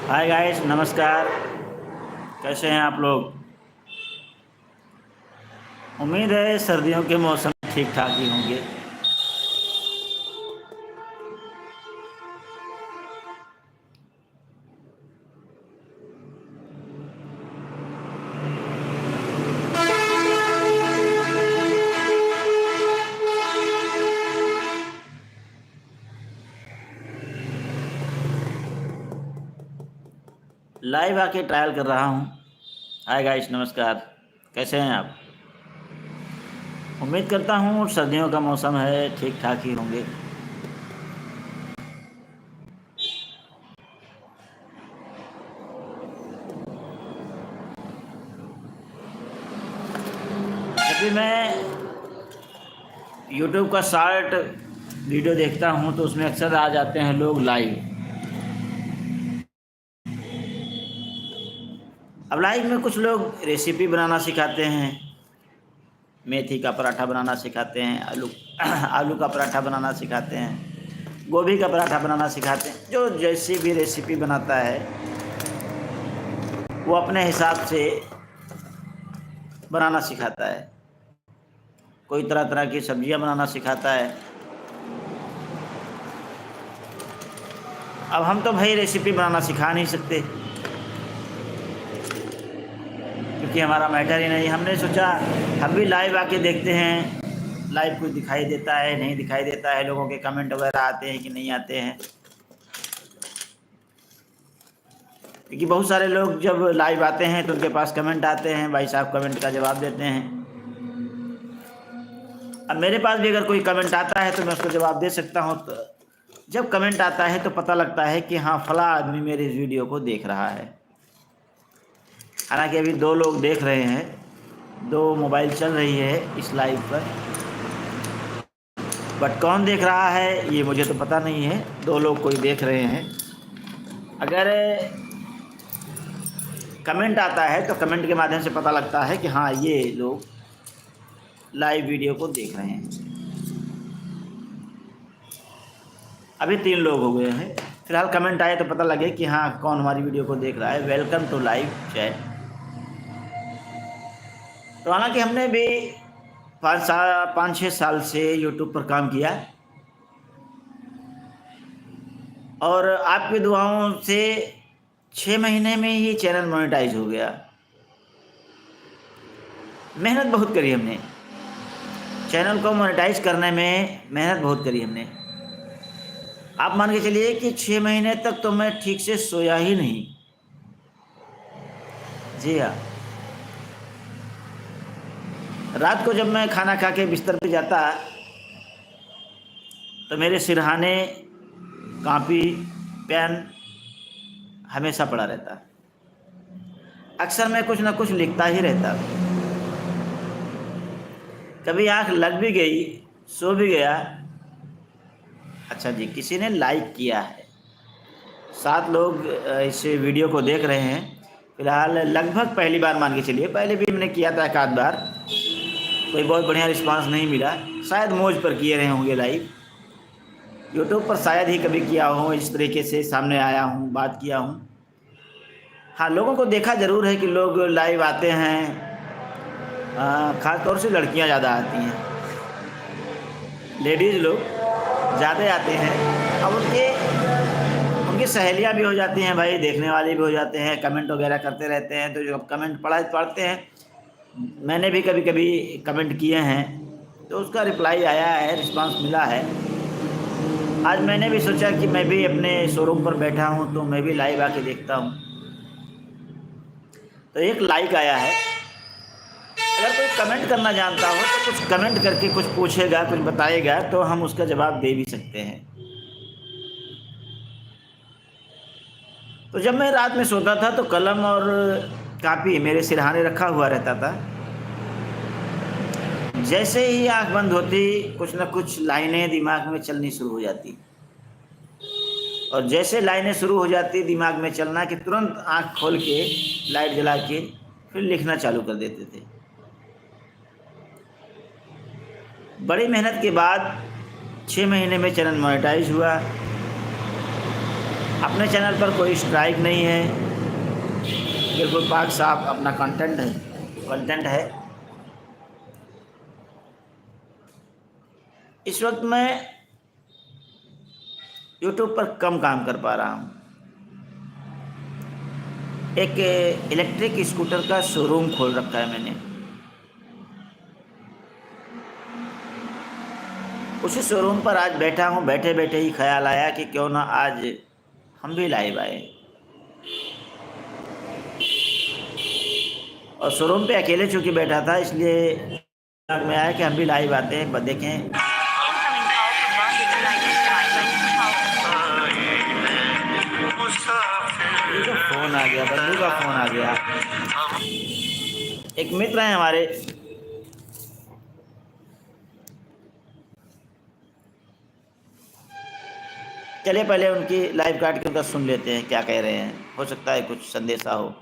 Hi guys, नमस्कार। कैसे हैं आप लोग? उम्मीद है सर्दियों के मौसम ठीक ठाक ही होंगे। लाइव आके ट्रायल कर रहा हूँ। हाय गाइस, नमस्कार। कैसे हैं आप? उम्मीद करता हूँ सर्दियों का मौसम है, ठीक ठाक ही होंगे। जब भी मैं यूट्यूब का शॉर्ट वीडियो देखता हूँ तो उसमें अक्सर आ जाते हैं लोग लाइव। अब लाइव में कुछ लोग रेसिपी बनाना सिखाते हैं, मेथी का पराठा बनाना सिखाते हैं, आलू का पराठा बनाना सिखाते हैं, गोभी का पराठा बनाना सिखाते हैं। जो जैसी भी रेसिपी बनाता है वो अपने हिसाब से बनाना सिखाता है। कोई तरह तरह की सब्जियां बनाना सिखाता है। अब हम तो भाई रेसिपी बनाना सिखा नहीं सकते, क्योंकि हमारा मैटर ही नहीं। हमने सोचा हम भी लाइव आके देखते हैं, लाइव कुछ दिखाई देता है नहीं दिखाई देता है, लोगों के कमेंट वगैरह आते हैं कि नहीं आते हैं। क्योंकि बहुत सारे लोग जब लाइव आते हैं तो उनके पास कमेंट आते हैं, भाई साहब कमेंट का जवाब देते हैं। अब मेरे पास भी अगर कोई कमेंट आता है तो मैं उसको जवाब दे सकता हूँ। तो जब कमेंट आता है तो पता लगता है कि हाँ, फला आदमी मेरे इस वीडियो को देख रहा है। हालांकि अभी 2 लोग देख रहे हैं, 2 मोबाइल चल रही है इस लाइव पर, बट कौन देख रहा है ये मुझे तो पता नहीं है। 2 लोग कोई देख रहे हैं। अगर कमेंट आता है तो कमेंट के माध्यम से पता लगता है कि हाँ, ये लोग लाइव वीडियो को देख रहे हैं। अभी 3 लोग हो गए हैं। फिलहाल कमेंट आए तो पता लगे कि हाँ, कौन हमारी वीडियो को देख रहा है। Welcome to live chat. तो हालांकि हमने भी 5-6 साल से यूट्यूब पर काम किया, और आपकी दुआओं से 6 महीने में ही चैनल मोनेटाइज हो गया। मेहनत बहुत करी हमने, चैनल को मोनेटाइज करने में मेहनत बहुत करी हमने। आप मान के चलिए कि 6 महीने तक तो मैं ठीक से सोया ही नहीं। जी हाँ, रात को जब मैं खाना खा के बिस्तर पे जाता तो मेरे सिरहाने कापी पेन हमेशा पड़ा रहता। अक्सर मैं कुछ ना कुछ लिखता ही रहता। कभी आंख लग भी गई, सो भी गया, अच्छा जी किसी ने लाइक किया है, 7 लोग इस वीडियो को देख रहे हैं। फिलहाल लगभग पहली बार मान के चलिए, पहले भी हमने किया था एक आध बार, कोई बहुत बढ़िया रिस्पांस नहीं मिला। शायद मौज पर किए रहे होंगे लाइव। यूट्यूब पर शायद ही कभी किया हो, इस तरीके से सामने आया हूँ, बात किया हूँ। हाँ, लोगों को देखा ज़रूर है कि लोग लाइव आते हैं। ख़ास तौर से लड़कियाँ ज़्यादा आती हैं, लेडीज़ लोग ज़्यादा आते हैं। अब उनकी सहेलियाँ भी हो जाती हैं भाई, देखने वाले भी हो जाते हैं, कमेंट वगैरह करते रहते हैं। तो जो कमेंट पढ़ते हैं, मैंने भी कभी कभी कमेंट किए हैं तो उसका रिप्लाई आया है, रिस्पांस मिला है। आज मैंने भी सोचा कि मैं भी अपने शोरूम पर बैठा हूँ तो मैं भी लाइव आके देखता हूँ। तो एक लाइक आया है। अगर कोई कमेंट करना जानता हो तो कुछ कमेंट करके कुछ पूछेगा, कुछ बताएगा तो हम उसका जवाब दे भी सकते हैं। तो जब मैं रात में सोता था तो कलम और कापी मेरे सिरहाने रखा हुआ रहता था। जैसे ही आंख बंद होती कुछ ना कुछ लाइनें दिमाग में चलनी शुरू हो जाती, और जैसे लाइनें शुरू हो जाती दिमाग में चलना कि तुरंत आंख खोल के लाइट जला के फिर लिखना चालू कर देते थे। बड़ी मेहनत के बाद 6 महीने में चैनल मोनेटाइज हुआ। अपने चैनल पर कोई स्ट्राइक नहीं है, बिल्कुल पाक साफ अपना कंटेंट है। इस वक्त मैं यूट्यूब पर कम काम कर पा रहा हूँ। एक इलेक्ट्रिक स्कूटर का शोरूम खोल रखा है मैंने। उसी शोरूम पर आज बैठा हूँ, बैठे बैठे ही ख्याल आया कि क्यों ना आज हम भी लाइव आए। और शोरूम पे अकेले चूँकि बैठा था, इसलिए दिमाग में आया कि हम भी लाइव आते हैं, देखें। फ़ोन आ गया, बंधु का फ़ोन आ गया। एक मित्र हैं हमारे, चलिए पहले उनकी लाइव काट के उनका सुन लेते हैं क्या कह रहे हैं, हो सकता है कुछ संदेशा हो।